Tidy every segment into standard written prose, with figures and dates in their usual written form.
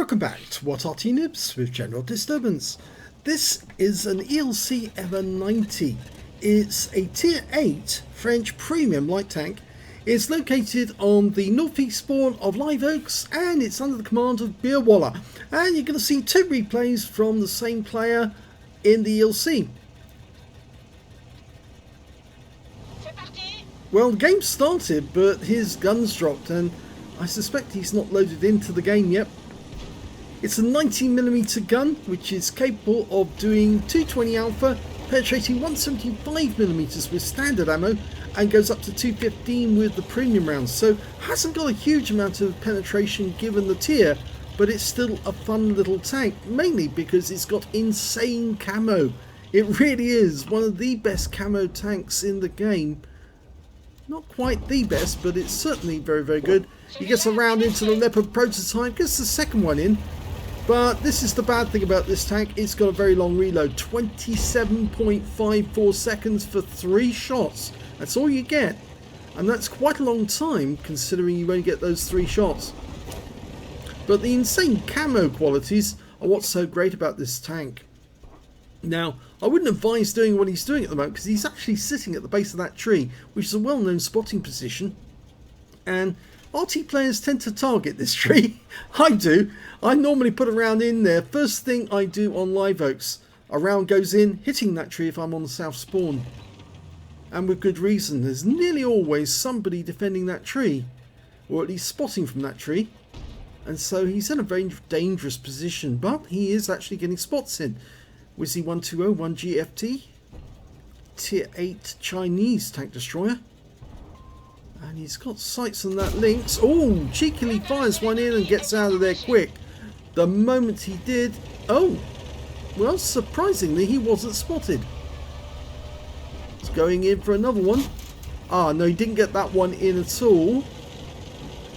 Welcome back to What Arty Noobs with General Disturbance. This is an ELC EVEN 90. It's a Tier 8 French premium light tank. It's located on the northeast spawn of Live Oaks and it's under the command of Beerwalla. And you're going to see two replays from the same player in the ELC. Well, the game started, but his gun's dropped and I suspect he's not loaded into the game yet. It's a 90mm gun, which is capable of doing 220 alpha, penetrating 175mm with standard ammo, and goes up to 215 with the premium rounds. So hasn't got a huge amount of penetration given the tier, but it's still a fun little tank, mainly because it's got insane camo. It really is one of the best camo tanks in the game. Not quite the best, but it's certainly very, very good. He gets around into the Leopard prototype, gets the second one in. But this is the bad thing about this tank, it's got a very long reload, 27.54 seconds for 3 shots. That's all you get, and that's quite a long time considering you only get those 3 shots. But the insane camo qualities are what's so great about this tank. Now, I wouldn't advise doing what he's doing at the moment because he's actually sitting at the base of that tree, which is a well-known spotting position, and Arty players tend to target this tree. I do. I normally put a round in there. First thing I do on Live Oaks, a round goes in, hitting that tree if I'm on the south spawn. And with good reason. There's nearly always somebody defending that tree, or at least spotting from that tree. And so he's in a very dangerous position, but he is actually getting spots in. Wizzy 1201 GFT, Tier 8 Chinese tank destroyer. And he's got sights on that Lynx. Oh, cheekily fires one in and gets out of there quick. The moment he did, oh, well, surprisingly, he wasn't spotted. He's going in for another one. Ah, no, he didn't get that one in at all.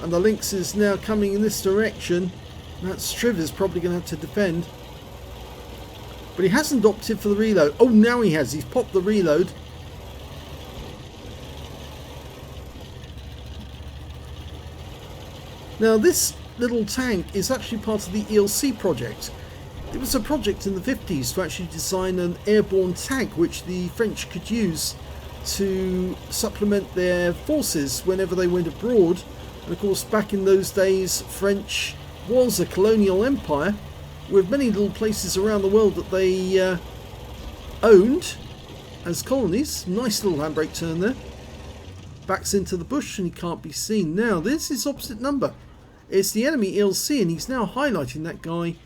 And the Lynx is now coming in this direction. That Striv is probably going to have to defend. But he hasn't opted for the reload. Oh, now he has. He's popped the reload. Now this little tank is actually part of the ELC project. It was a project in the 50s to actually design an airborne tank which the French could use to supplement their forces whenever they went abroad. And of course back in those days French was a colonial empire with many little places around the world that they owned as colonies. Nice little handbrake turn there. Backs into the bush and he can't be seen. Now this is opposite number. It's the enemy ELC and he's now highlighting that guy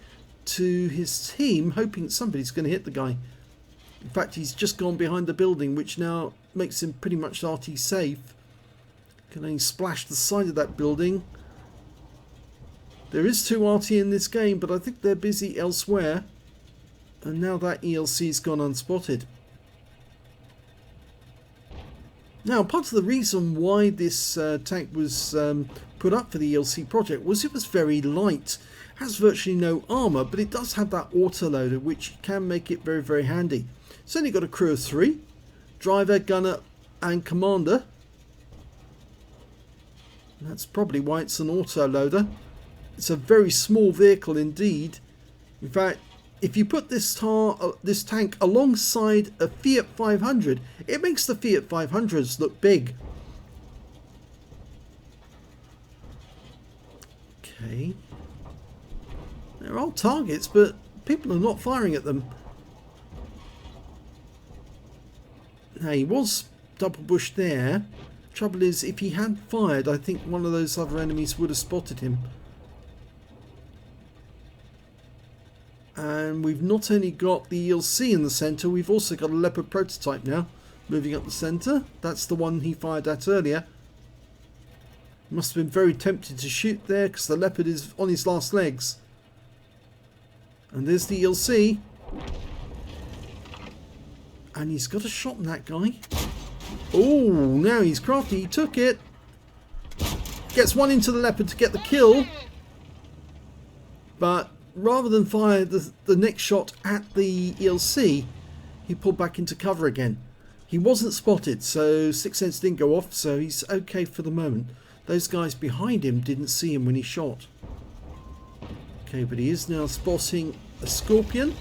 to his team, hoping that somebody's going to hit the guy. In fact, he's just gone behind the building, which now makes him pretty much Arty safe. Can only splash the side of that building. There is 2 Arty in this game, but I think they're busy elsewhere. And now that ELC's gone unspotted. Now, part of the reason why this tank was put up for the ELC project was it was very light. It has virtually no armour, but it does have that autoloader, which can make it very, very handy. It's only got a crew of 3, driver, gunner and commander. And that's probably why it's an autoloader. It's a very small vehicle indeed. In fact, if you put this tank alongside a Fiat 500, it makes the Fiat 500s look big. Okay. They're all targets, but people are not firing at them. Now, he was double bushed there. Trouble is, if he had fired, I think one of those other enemies would have spotted him. And we've not only got the ELC in the centre, we've also got a Leopard prototype now moving up the centre. That's the one he fired at earlier. Must have been very tempted to shoot there because the Leopard is on his last legs. And there's the ELC. And he's got a shot on that guy. Oh, now he's crafty. He took it. Gets one into the Leopard to get the kill. But rather than fire the next shot at the ELC, he pulled back into cover again. He wasn't spotted, so Sixth Sense didn't go off, so he's okay for the moment. Those guys behind him didn't see him when he shot. Okay, but he is now spotting a Scorpion.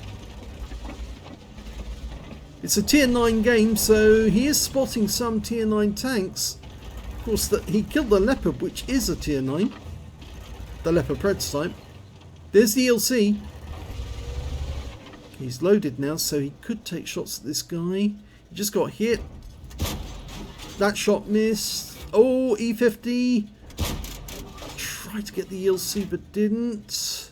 It's a tier 9 game, so he is spotting some tier 9 tanks. Of course, he killed the Leopard, which is a tier 9. The Leopard prototype. There's the ELC. He's loaded now, so he could take shots at this guy. He just got hit. That shot missed. Oh, E50. Tried to get the ELC, but didn't.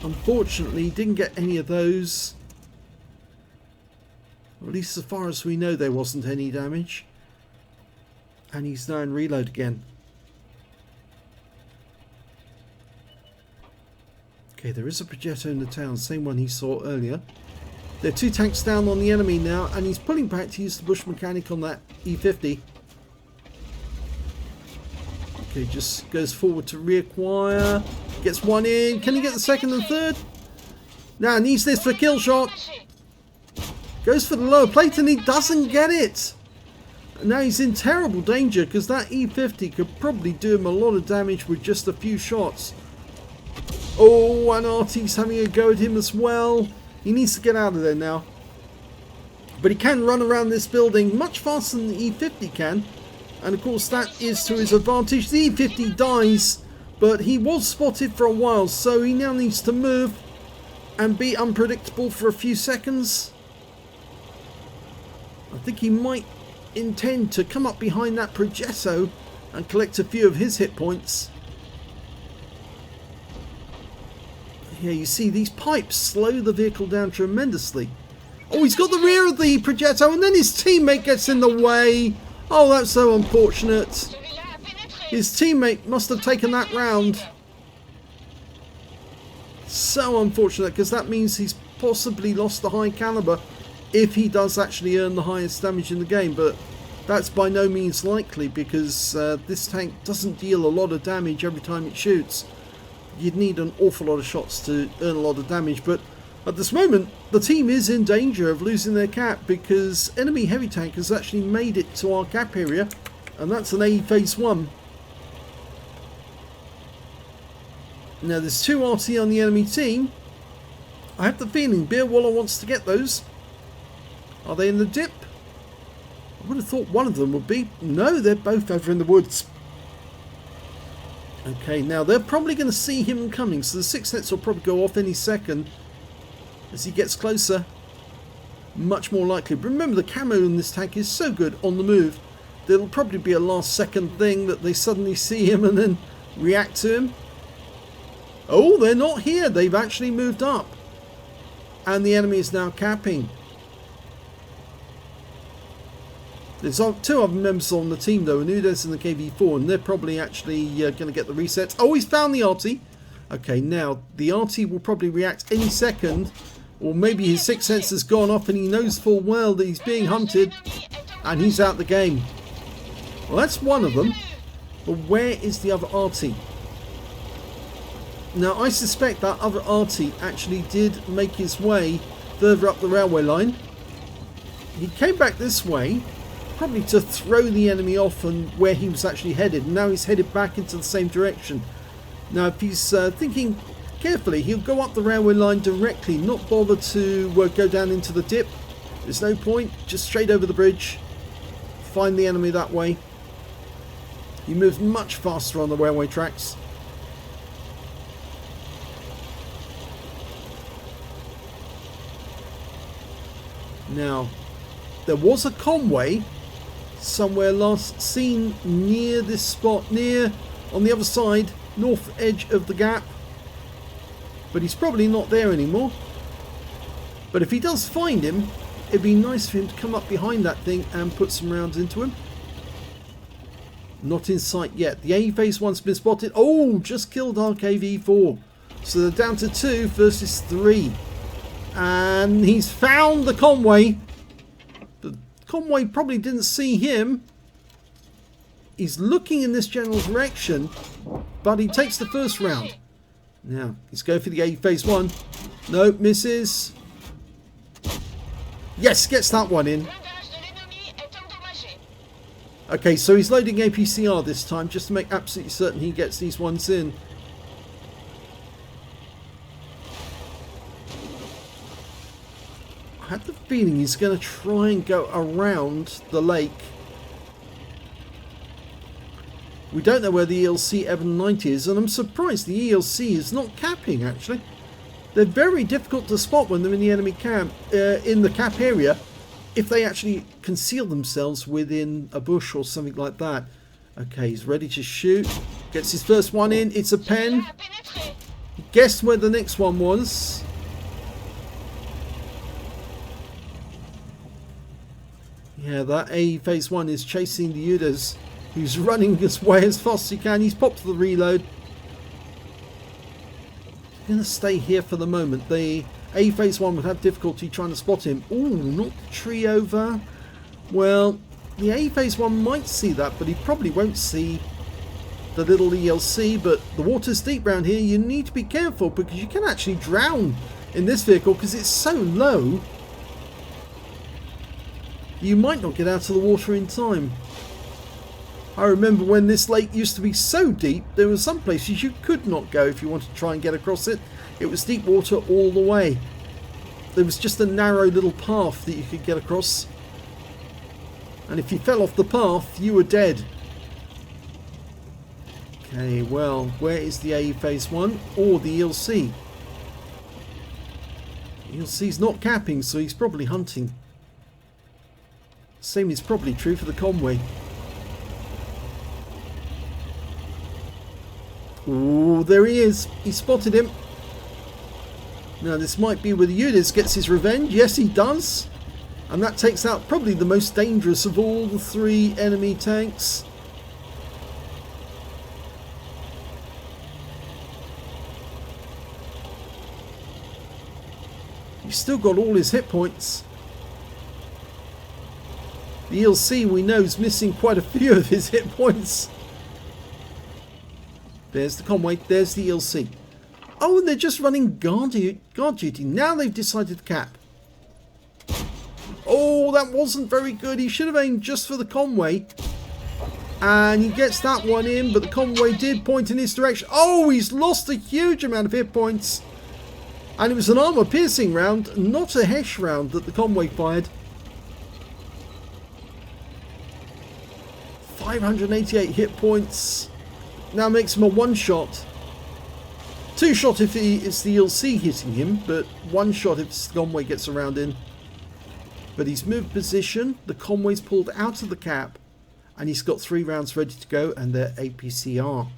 Unfortunately, didn't get any of those. Or at least as far as we know, there wasn't any damage. And he's now in reload again. Okay, there is a Progetto in the town, same one he saw earlier. There are 2 tanks down on the enemy now, and he's pulling back to use the bush mechanic on that E50. Okay, just goes forward to reacquire. Gets one in. Can he get the second and third? Now needs this for kill shot. Goes for the lower plate and he doesn't get it. Now he's in terrible danger because that E50 could probably do him a lot of damage with just a few shots. Oh, and Arty's having a go at him as well. He needs to get out of there now. But he can run around this building much faster than the E50 can. And of course that is to his advantage. The E50 dies, but he was spotted for a while, so he now needs to move and be unpredictable for a few seconds. I think he might intend to come up behind that Progetto and collect a few of his hit points. Yeah, you see these pipes slow the vehicle down tremendously. Oh, he's got the rear of the Progetto and then his teammate gets in the way. Oh, that's so unfortunate. His teammate must have taken that round. So unfortunate, because that means he's possibly lost the high caliber if he does actually earn the highest damage in the game. But that's by no means likely, because this tank doesn't deal a lot of damage every time it shoots. You'd need an awful lot of shots to earn a lot of damage. But at this moment, the team is in danger of losing their cap, because enemy heavy tank has actually made it to our cap area, and that's an A phase 1. Now there's 2 Arty on the enemy team. I have the feeling Beerwalla wants to get those. Are they in the dip? I would have thought one of them would be. No, they're both over in the woods. Okay, now they're probably going to see him coming, so the 6 nets will probably go off any second as he gets closer. Much more likely. But remember, the camo in this tank is so good on the move that it'll probably be a last second thing that they suddenly see him and then react to him. Oh, they're not here. They've actually moved up. And the enemy is now capping. There's 2 other members on the team though, Noobs and the KV4, and they're probably actually going to get the resets. Oh, he's found the Arty. Okay, now the Arty will probably react any second, or maybe his 6th sense has gone off and he knows full well that he's being hunted, and he's out the game. Well, that's one of them, but where is the other Arty? Now, I suspect that other Arty actually did make his way further up the railway line. He came back this way, probably to throw the enemy off and where he was actually headed. And now he's headed back into the same direction. Now, if he's thinking carefully, he'll go up the railway line directly, not bother to go down into the dip. There's no point, just straight over the bridge. Find the enemy that way. He moves much faster on the railway tracks. Now, there was a convoy somewhere last seen near this spot, near on the other side, north edge of the gap, but he's probably not there anymore. But if he does find him, it'd be nice for him to come up behind that thing and put some rounds into him. Not in sight yet. The A phase 1's been spotted. Oh, just killed our KV4. So they're down to 2 versus 3. And he's found the convoy. The convoy probably didn't see him. He's looking in this general direction, but he takes the first round. Now, he's going for the A phase 1. Nope, misses. Yes, gets that one in. Okay, so he's loading APCR this time just to make absolutely certain he gets these ones in. I had the feeling he's going to try and go around the lake. We don't know where the ELC EVEN 90 is, and I'm surprised the ELC is not capping, actually. They're very difficult to spot when they're in the enemy camp, in the cap area, if they actually conceal themselves within a bush or something like that. Okay, he's ready to shoot. Gets his first one in. It's a pen. Guess where the next one was. Yeah, that A phase 1 is chasing the Udas, who's running his way as fast as he can. He's popped the reload. He's going to stay here for the moment. The A phase 1 would have difficulty trying to spot him. Ooh, not the tree over. Well, the A phase 1 might see that, but he probably won't see the little ELC. But the water's deep around here. You need to be careful because you can actually drown in this vehicle because it's so low. You might not get out of the water in time. I remember when this lake used to be so deep, there were some places you could not go if you wanted to try and get across it. It was deep water all the way. There was just a narrow little path that you could get across. And if you fell off the path, you were dead. Okay, well, where is the AE phase 1 or the ELC? ELC's not capping, so he's probably hunting. Same is probably true for the Conway. Ooh, there he is. He spotted him. Now this might be where the Udas gets his revenge. Yes, he does. And that takes out probably the most dangerous of all the 3 enemy tanks. He's still got all his hit points. The ELC we know is missing quite a few of his hit points. There's the Conway, there's the ELC. Oh, and they're just running guard duty. Now they've decided to cap. Oh, that wasn't very good. He should have aimed just for the Conway. And he gets that one in, but the Conway did point in his direction. Oh, he's lost a huge amount of hit points. And it was an armor-piercing round, not a Hesh round that the Conway fired. 588 hit points. Now makes him a one-shot. Two-shot if it's the ELC hitting him, but one-shot if Conway gets around in. But he's moved position. The Conway's pulled out of the cap. And he's got 3 rounds ready to go, and they're APCR.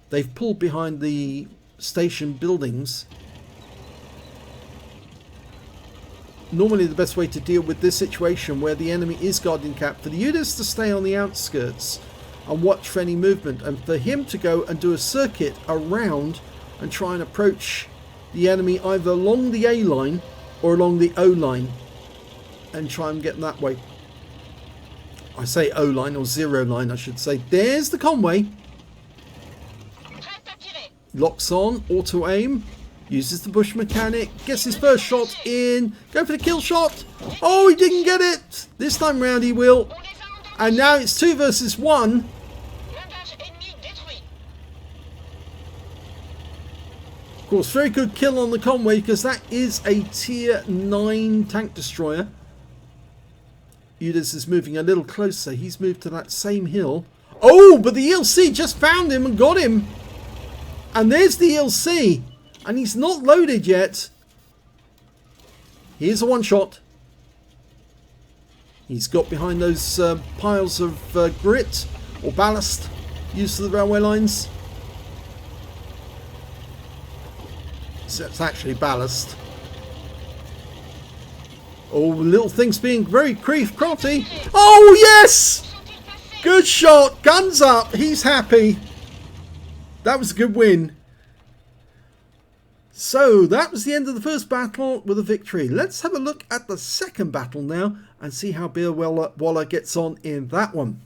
They've pulled behind the station buildings. Normally the best way to deal with this situation where the enemy is guarding cap, for the Udas to stay on the outskirts and watch for any movement, and for him to go and do a circuit around and try and approach the enemy either along the A line or along the O line and try and get them that way. I say O line, or zero line I should say. There's the Conway. Locks on, auto aim. Uses the bush mechanic, gets his first shot in, go for the kill shot. Oh, he didn't get it. This time round he will. And now it's 2 versus 1. Of course, very good kill on the Conway because that is a tier 9 tank destroyer. Udas is moving a little closer. He's moved to that same hill. Oh, but the ELC just found him and got him. And there's the ELC. And he's not loaded yet. Here's a one-shot. He's got behind those piles of grit or ballast used for the railway lines. So it's actually ballast. Oh, little thing's being very crafty. Oh, yes! Good shot. Guns up. He's happy. That was a good win. So that was the end of the first battle with a victory. Let's have a look at the second battle now and see how Beerwalla gets on in that one.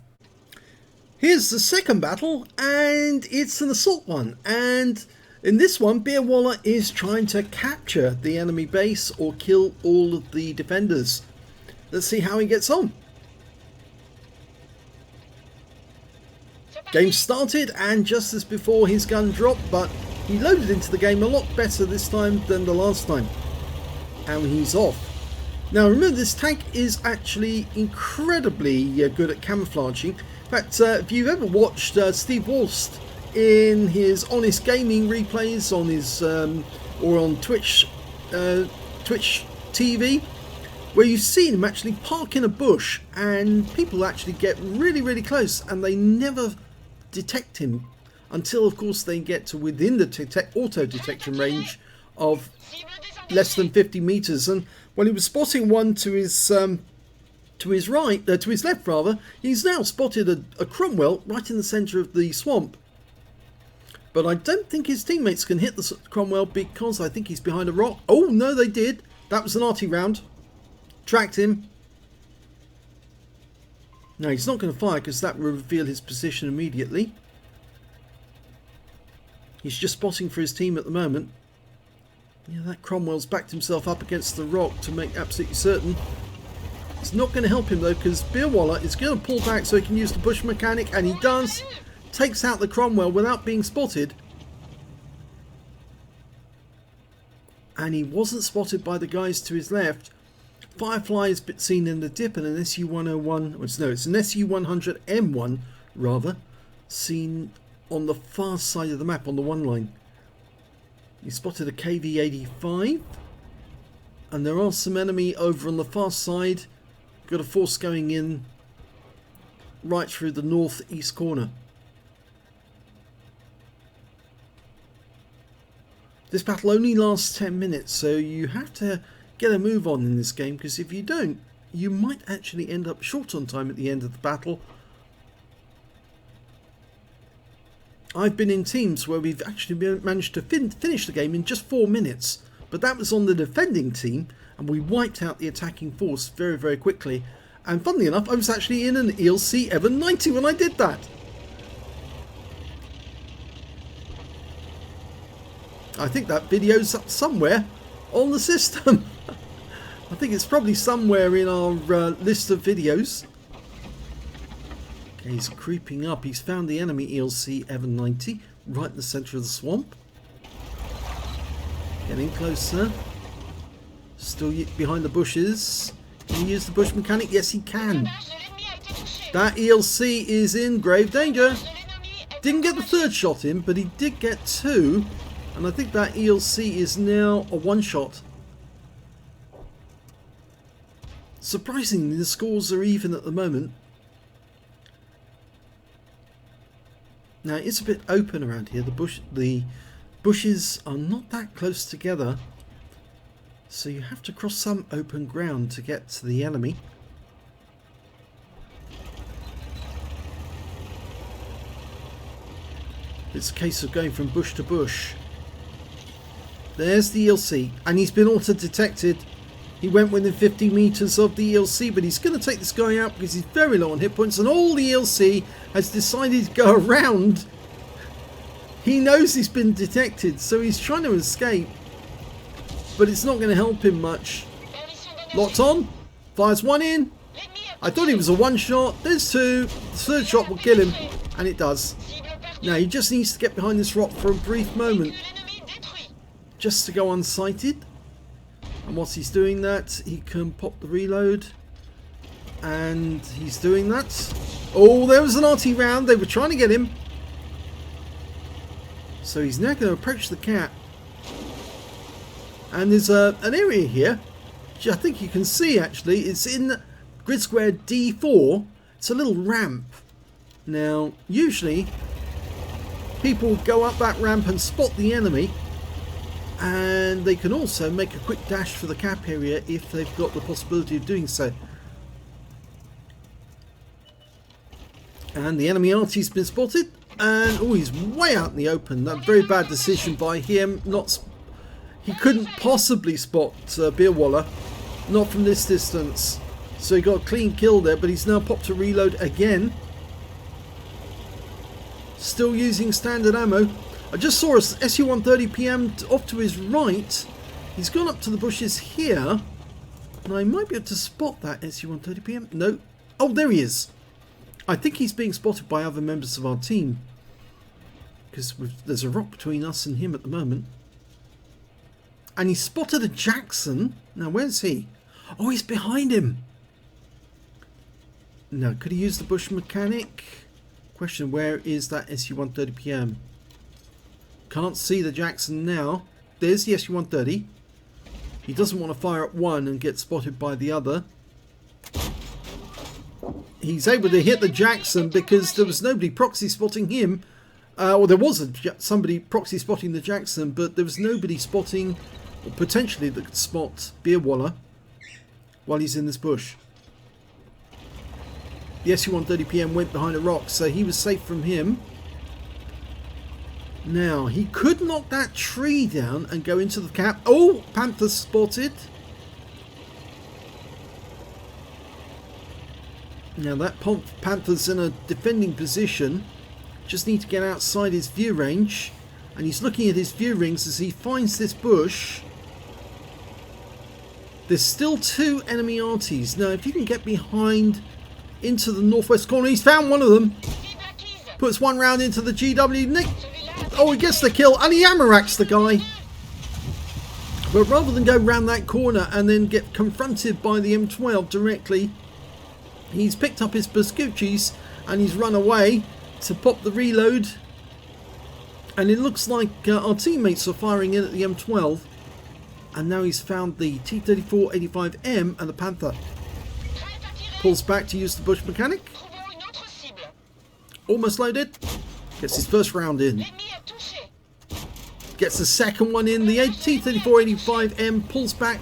Here's the second battle, and it's an assault one. And in this one, Beerwalla is trying to capture the enemy base or kill all of the defenders. Let's see how he gets on. Game started, and just as before, his gun dropped, but he loaded into the game a lot better this time than the last time. And he's off. Now remember, this tank is actually incredibly good at camouflaging. In fact, if you've ever watched Steve Wolst in his Honest Gaming replays on his or on Twitch TV, where you've seen him actually park in a bush and people actually get really close and they never detect him until, of course, they get to within the auto detection range of less than 50 meters. And when he was spotting one to his right, to his left rather, he's now spotted a Cromwell right in the center of the swamp. But I don't think his teammates can hit the Cromwell because I think he's behind a rock. Oh no, they did. That was an Arty round. Tracked him. No, he's not going to fire because that will reveal his position immediately. He's just spotting for his team at the moment. Yeah, that Cromwell's backed himself up against the rock to make absolutely certain. It's not going to help him though, because Beerwalla is going to pull back so he can use the bush mechanic, and he does. Takes out the Cromwell without being spotted. And he wasn't spotted by the guys to his left. Firefly has been seen in the dip, and an SU-101, it's an SU-100 M1 rather, seen on the far side of the map on the one line. He spotted a KV-85, and there are some enemy over on the far side. Got a force going in right through the northeast corner. This battle only lasts 10 minutes, so you have to get a move on in this game, because if you don't, you might actually end up short on time at the end of the battle. I've been in teams where we've actually managed to finish the game in just 4 minutes, but that was on the defending team, and we wiped out the attacking force very quickly. And funnily enough, I was actually in an ELC EVEN 90 when I did that. I think that video's up somewhere on the system. I think it's probably somewhere in our list of videos. Okay, he's creeping up. He's found the enemy ELC EVEN 90 right in the centre of the swamp. Getting closer. Still behind the bushes. Can he use the bush mechanic? Yes, he can. That ELC is in grave danger. Didn't get the third shot in, but he did get two. And I think that ELC is now a one-shot. Surprisingly, the scores are even at the moment. Now, it's a bit open around here. The bushes are not that close together. So you have to cross some open ground to get to the enemy. It's a case of going from bush to bush. There's the ELC, and he's been auto-detected. He went within 50 meters of the ELC, but he's going to take this guy out because he's very low on hit points, and all the ELC has decided to go around. He knows he's been detected, so he's trying to escape, but it's not going to help him much. Locked on, fires one in. I thought he was a one shot. There's two. The third shot will kill him, and it does. Now he just needs to get behind this rock for a brief moment, just to go unsighted. And whilst he's doing that, he can pop the reload, and he's doing that. Oh, there was an Arty round. They were trying to get him, so he's now going to approach the cat. And there's an area here, which I think you can see actually. It's in grid square D4. It's a little ramp. Now, usually people go up that ramp and spot the enemy, and they can also make a quick dash for the cap area if they've got the possibility of doing so. And the enemy Arty's been spotted, and oh, he's way out in the open. That very bad decision by him. He couldn't possibly spot Beerwalla, not from this distance. So he got a clean kill there, but he's now popped a reload again. Still using standard ammo. I just saw a SU-130 PM off to his right. He's gone up to the bushes here. Now, I might be able to spot that SU-130PM. No. Oh, there he is. I think he's being spotted by other members of our team. Because there's a rock between us and him at the moment. And he spotted a Jackson. Now, where's he? Oh, he's behind him. Now, could he use the bush mechanic? Question, where is that SU-130PM? Can't see the Jackson now. There's the SU-130. He doesn't want to fire at one and get spotted by the other. He's able to hit the Jackson because there was nobody proxy spotting him. Well, there was somebody proxy spotting the Jackson, but there was nobody spotting, or potentially that could spot Beerwalla while he's in this bush. The SU-130PM went behind a rock, so he was safe from him. Now, he could knock that tree down and go into the cap. Oh, Panther spotted. Now, that Panther's in a defending position. Just need to get outside his view range. And he's looking at his view rings as he finds this bush. There's still two enemy Arties. Now, if you can get behind into the northwest corner, he's found one of them. Puts one round into the GW. Nick. Oh, he gets the kill, and he ammo-racks the guy. But rather than go round that corner and then get confronted by the M12 directly, he's picked up his Pascucci's and he's run away to pop the reload. And it looks like our teammates are firing in at the M12. And now he's found the T-34-85M and the Panther. Pulls back to use the bush mechanic. Almost loaded. Gets his first round in. Gets the second one in. The T-34-85M pulls back.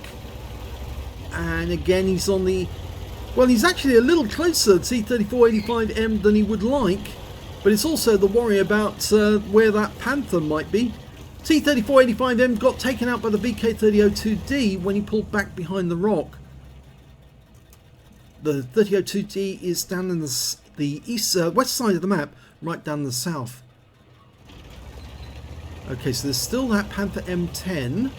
And again he's on the... Well, he's actually a little closer to T-34-85M than he would like. But it's also the worry about where that Panther might be. T-34-85M got taken out by the VK-3002D when he pulled back behind the rock. The 3002D is down in the west side of the map, right down the south. Okay, so there's still that Panther M10.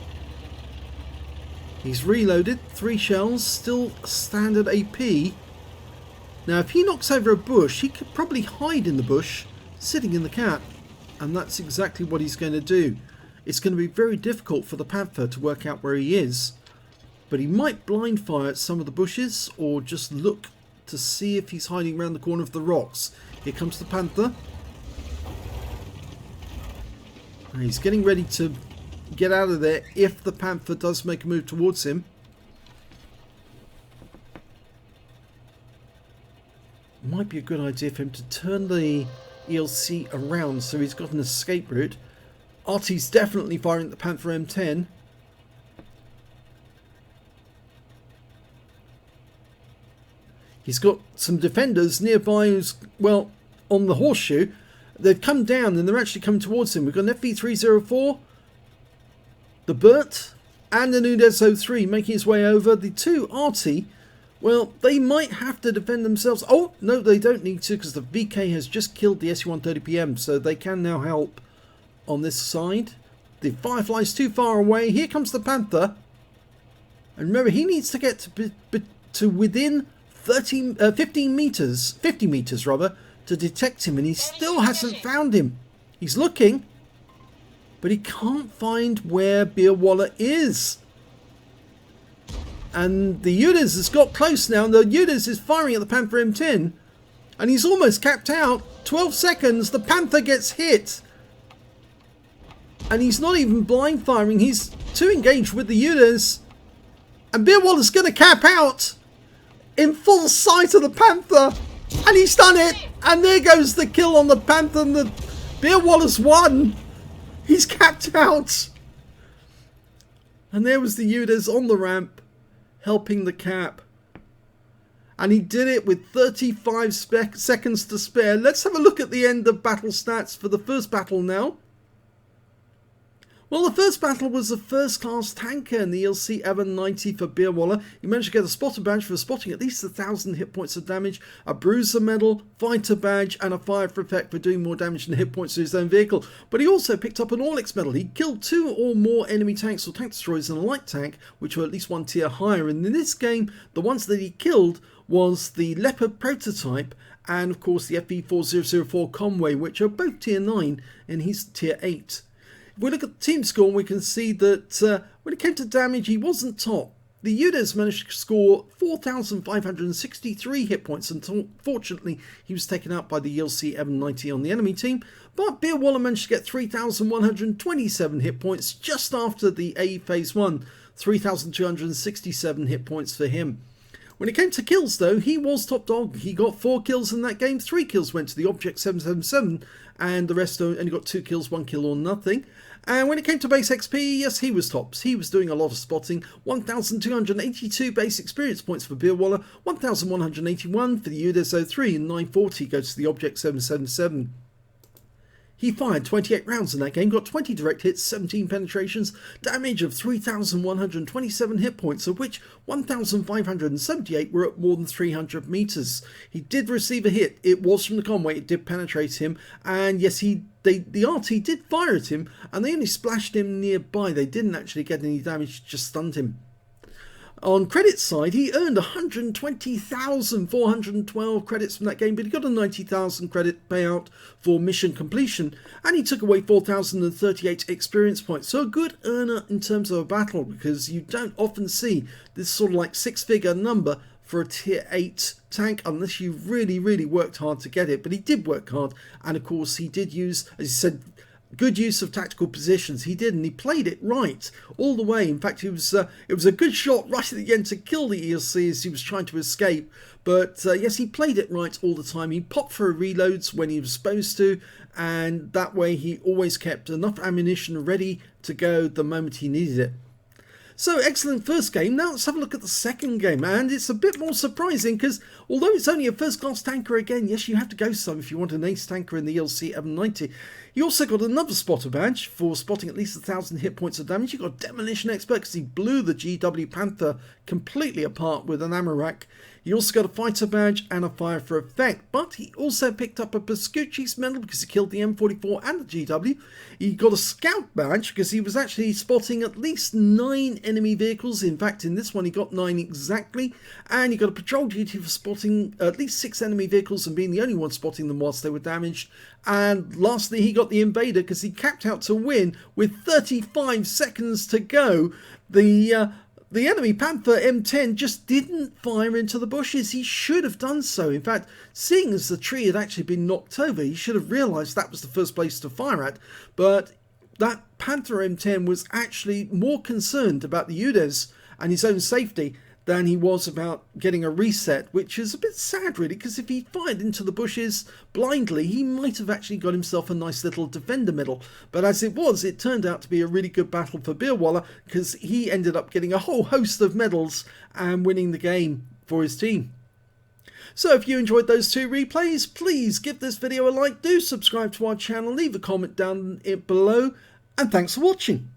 He's reloaded, 3 shells, still standard AP. Now, if he knocks over a bush, he could probably hide in the bush, sitting in the cap. And that's exactly what he's going to do. It's going to be very difficult for the Panther to work out where he is. But he might blind fire at some of the bushes, or just look to see if he's hiding around the corner of the rocks. Here comes the Panther. And he's getting ready to get out of there if the Panther does make a move towards him. Might be a good idea for him to turn the ELC around so he's got an escape route. Arty's definitely firing at the Panther M10. He's got some defenders nearby who's, well, on the horseshoe. They've come down and they're actually coming towards him. We've got an FV304, the Burt, and an Udes 03 making his way over. The two Arty, well, they might have to defend themselves. Oh, no, they don't need to because the VK has just killed the SU-130PM, so they can now help on this side. The Firefly's too far away. Here comes the Panther. And remember, he needs to get to within 50 meters rather, to detect him, and he still hasn't found him. He's looking, but he can't find where Beerwalla is. And the Udes has got close now, and the Udes is firing at the Panther M10, and he's almost capped out. 12 seconds, the Panther gets hit. And he's not even blind firing, he's too engaged with the Udes. And Beerwalla's going to cap out in full sight of the Panther. And he's done it. And there goes the kill on the Panther. And the Beerwalla's won. He's capped out. And there was the Udes on the ramp, helping the cap. And he did it with 35 seconds to spare. Let's have a look at the end of battle stats for the first battle now. Well, the first battle was the first class tanker in the ELC EVEN 90 for Beerwalla. He managed to get a spotter badge for spotting at least 1,000 hit points of damage, a bruiser medal, fighter badge, and a fire for effect for doing more damage than hit points to his own vehicle. But he also picked up an All-Ex medal. He killed 2 or more enemy tanks or tank destroyers in a light tank, which were at least 1 tier higher. And in this game, the ones that he killed was the Leopard prototype and of course the FV4004 Conway, which are both tier 9 and he's tier 8. If we look at the team score, we can see that when it came to damage, he wasn't top. The UDES managed to score 4,563 hit points, and unfortunately he was taken out by the ELC EVEN 90 on the enemy team, but Beerwalla managed to get 3,127 hit points just after the A Phase 1, 3,267 hit points for him. When it came to kills though, he was top dog. He got 4 kills in that game, 3 kills went to the Object 777, and the rest only got 2 kills, 1 kill or nothing. And when it came to base XP, yes, he was tops. He was doing a lot of spotting. 1,282 base experience points for Beerwalla, 1,181 for the UDES 03, and 940 goes to the Object 777. He fired 28 rounds in that game, got 20 direct hits, 17 penetrations, damage of 3,127 hit points, of which 1,578 were at more than 300 meters. He did receive a hit. It was from the Conway. It did penetrate him, and yes, the Arty did fire at him, and they only splashed him nearby. They didn't actually get any damage, just stunned him. On credit side, he earned 120,412 credits from that game, but he got a 90,000 credit payout for mission completion, and he took away 4,038 experience points. So a good earner in terms of a battle, because you don't often see this sort of like 6-figure number for a tier 8 tank unless you really worked hard to get it. But he did work hard, and of course he did use, as he said, good use of tactical positions. He did, and he played it right all the way. In fact, it was a good shot right at the end to kill the ELC as he was trying to escape. But yes, he played it right all the time. He popped for reloads when he was supposed to, and that way he always kept enough ammunition ready to go the moment he needed it. So, excellent first game. Now let's have a look at the second game, and it's a bit more surprising because although it's only a first class tanker again, yes, you have to go some if you want an ace tanker in the ELC EVEN 90. You also got another spotter badge for spotting at least 1,000 hit points of damage. You got demolition expert because he blew the GW Panther completely apart with an ammo rack. He also got a fighter badge and a fire for effect, but he also picked up a Pascucci's medal because he killed the M44 and the GW. He got a scout badge because he was actually spotting at least 9 enemy vehicles. In fact, in this one he got 9 exactly, and he got a patrol duty for spotting at least 6 enemy vehicles and being the only one spotting them whilst they were damaged. And lastly, he got the invader because he capped out to win with 35 seconds to go. The enemy Panther M10 just didn't fire into the bushes. He should have done so. In fact, seeing as the tree had actually been knocked over, he should have realised that was the first place to fire at. But that Panther M10 was actually more concerned about the UDES and his own safety than he was about getting a reset, which is a bit sad really, because if he fired into the bushes blindly, he might have actually got himself a nice little defender medal. But as it was, it turned out to be a really good battle for Beerwalla, because he ended up getting a whole host of medals and winning the game for his team. So if you enjoyed those 2 replays, please give this video a like, do subscribe to our channel, leave a comment down below, and thanks for watching.